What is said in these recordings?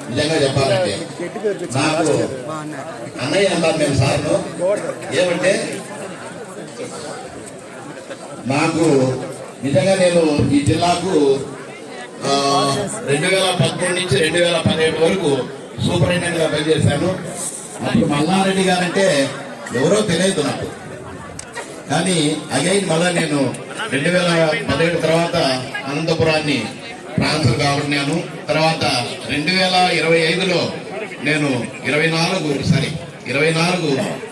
నిజంగా చెప్పాలంటే నాకు అన్నయ్య అన్నారు నేను సార్ను. ఏమంటే నాకు నిజంగా నేను ఈ జిల్లాకు 2013 నుంచి 2017 వరకు సూపరింటెండెంట్ గా పనిచేశాను. అప్పుడు మల్లారెడ్డి గారంటే ఎవరో తెలియదు నాకు, కానీ అగైన్ మళ్ళా నేను 2017 తర్వాత అనంతపురాన్ని ట్రాన్స్ఫర్ కాబట్టినాను. తర్వాత 2025లో నేను 24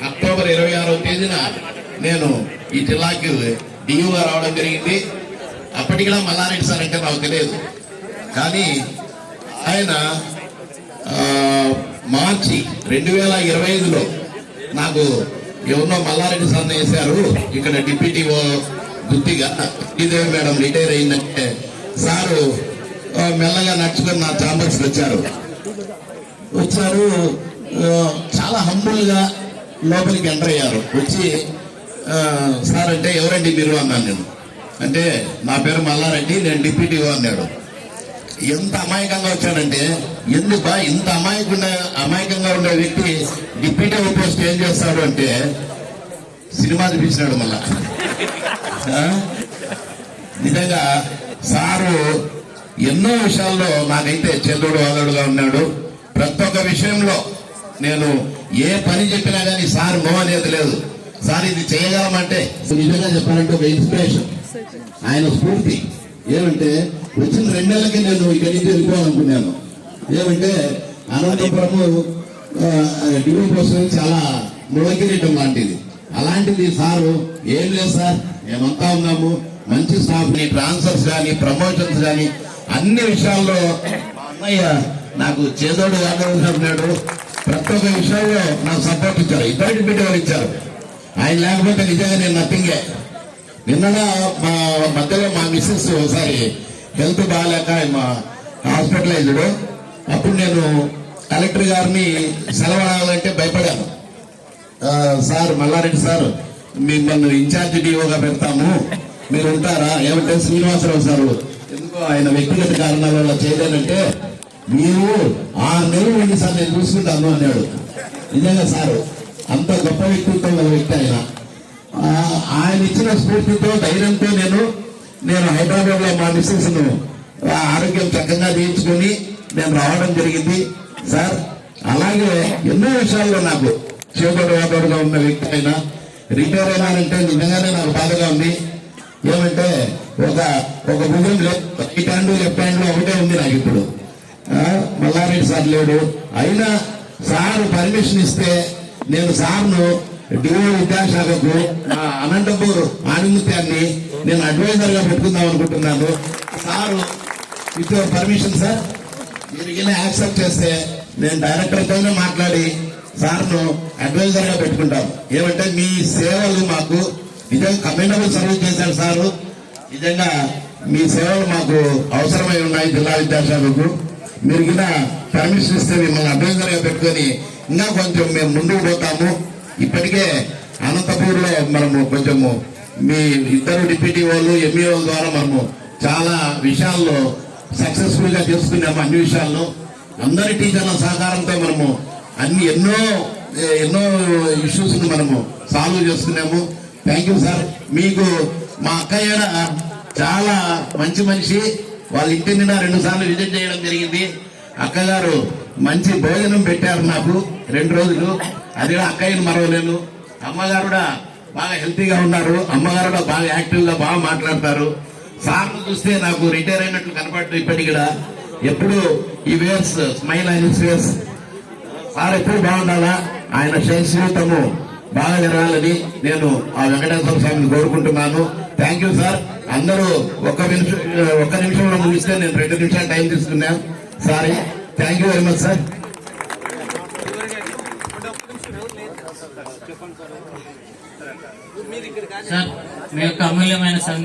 అక్టోబర్ 26వ తేదీన నేను ఈ జిల్లాకి డియూగా రావడం జరిగింది. అప్పటికి మల్లారెడ్డి సార్ అంటే నాకు తెలియదు, కానీ ఆయన మార్చి 2025లో నాకు ఎవరినో మల్లారెడ్డి సార్ని వేశారు ఇక్కడ డిప్యూటీఓ గుత్తిగా. ఇదే మేడం రిటైర్ అయిందంటే సారు మెల్లగా నడుచుకొని నా ఛాంబర్స్ వచ్చారు. చాలా హంబుల్ గా లోపలికి ఎంటర్ అయ్యారు. వచ్చి సార్ అంటే ఎవరండి మీరు అన్నాను నేను. అంటే నా పేరు మల్లారెడ్డి, నేను డిప్యూటీఓ అన్నాడు. ఎంత అమాయకంగా వచ్చాడంటే, ఎందుకు ఇంత అమాయకంగా ఉండే వ్యక్తి డిప్యూటీఓ పోస్ట్ ఏం చేస్తాడు అంటే సినిమా చూపించినాడు మళ్ళా. నిజంగా సారు ఎన్నో విషయాల్లో నాకైతే చెల్లుడు వాదడుగా ఉన్నాడు. ప్రతి ఒక్క విషయంలో నేను ఏ పని చెప్పినా కానీ సార్ నో అనేది లేదు. సార్ ఇది చేయగలమంటే నిజంగా చెప్పాలంటే ఒక ఇన్స్పిరేషన్, ఆయన స్ఫూర్తి. ఏమంటే వచ్చిన 2 నెలలకి నేను ఇక్కడి నుంచి వెళ్ళిపోవాలనుకున్నాను. ఏమంటే అనంతపురము డిగ్రీ కోసం చాలా ముళకిరీటం లాంటిది. అలాంటిది సారు ఏం లేదు సార్, మేమంతా ఉన్నాము, మంచి స్టాఫ్ ని, ట్రాన్స్ఫర్స్ కానీ ప్రమోషన్స్ కానీ అన్ని విషయాల్లో మా అన్నయ్య నాకు చేదోడు వాదోడు. ప్రతి ఒక్క విషయంలో నాకు సపోర్ట్ ఇచ్చారు. ఇద్దరికి బిడ్డలు ఇచ్చారు. ఆయన లేకపోతే నిజంగా నేను నథింగే. నిన్న మా మధ్యలో మా మిస్సెస్ ఒకసారి హెల్త్ బాగాలేక మా హాస్పిటలైజ్డ్. అప్పుడు నేను కలెక్టర్ గారిని సెలవడాలంటే భయపడాను. సార్ మల్లారెడ్డి సార్ మిమ్మల్ని ఇన్ఛార్జ్ డిఓగా పెడతాము, మీరు ఉంటారా? ఏమంటే శ్రీనివాసరావు సారు ఎందుకో ఆయన వ్యక్తిగత కారణాల వల్ల చేయలేనంటే మీరు 6 నెలలు ఉండి సార్ నేను చూసుకుంటాను అన్నాడు. నిజంగా సారు అంత గొప్ప వ్యక్తిత్వం గల వ్యక్తి ఆయన. ఆయన ఇచ్చిన స్ఫూర్తితో, ధైర్యంతో నేను హైదరాబాద్ లో మా మిస్సెస్ ను ఆరోగ్యం చక్కగా చేయించుకొని నేను రావడం జరిగింది సార్. అలాగే ఎన్నో విషయాల్లో నాకు చేదోడు వాదోడుగా ఉన్న వ్యక్తి ఆయన. రిటైర్ అయినారంటే నిజంగానే నాకు బాధగా ఉంది. ఏమంటే ఒక భుజం రైట్ హ్యాండ్ లెఫ్ట్ హ్యాండ్ లో ఒకటే ఉంది నాకు ఇప్పుడు. మల్లారెడ్డి సార్ లేడు. అయినా సార్ పర్మిషన్ ఇస్తే నేను సార్ను డిఓ విద్యాశాఖకు అనంతపూర్ ఆణిముత్యాన్ని నేను అడ్వైజర్ గా పెట్టుకుందాం అనుకుంటున్నాను. సారు విత్ పర్మిషన్ సార్ మీరు ఇలా యాక్సెప్ట్ చేస్తే నేను డైరెక్టర్ తోనే మాట్లాడి సార్ను అడ్వైజర్ గా పెట్టుకుంటాం. ఏమంటే మీ సేవలు మాకు నిజంగా కమెండబుల్ సర్వీస్ చేశారు సారు. నిజంగా మీ సేవలు మాకు అవసరమై ఉన్నాయి జిల్లా విద్యాశాఖకు. మీరు కూడా పర్మిషన్ ఇస్తే మిమ్మల్ని అడ్వైజర్ గా పెట్టుకొని ఇంకా కొంచెం మేము ముందుకు పోతాము. ఇప్పటికే అనంతపూర్ లో మనము కొంచెము మీ ఇద్దరు డిప్యూటీఓలు ఎంఈఓల ద్వారా మనము చాలా విషయాల్లో సక్సెస్ఫుల్ గా చేసుకున్నాము. అన్ని విషయాల్లో అందరి టీచర్ల సహకారంతో మనము ఎన్నో ఇష్యూస్ ను మనము సాల్వ్ చేసుకున్నాము. Thank you sir. మీకు మా అక్కయ్య చాలా మంచి మనిషి. వాళ్ళ ఇంటి నిండా 2 సార్లు విజిట్ చేయడం జరిగింది. అక్కగారు మంచి భోజనం పెట్టారు నాకు 2 రోజులు. అది కూడా అక్కయ్యను మరవలేను. అమ్మగారు కూడా బాగా హెల్తీగా ఉన్నారు. అమ్మగారు కూడా బాగా యాక్టివ్ గా బాగా మాట్లాడతారు. సార్ను చూస్తే నాకు రిటైర్ అయినట్లు కనపడ్డు. ఇప్పటికి కూడా ఎప్పుడు ఈ వేర్స్ స్మైల్ అయిన వేర్స్ సార్ ఎప్పుడు బాగుండాలా, ఆయన శైశీతము బాగా జరగాలని నేను ఆ వెంకటేశ్వర స్వామిని కోరుకుంటున్నాను. Thank you sir. అందరూ ఒక్క నిమిషంలో ముగిస్తే నేను 2 నిమిషాలు టైం తీసుకున్నాను. Sorry. Thank you very much sir. Sir మీ యొక్క అమూల్యమైన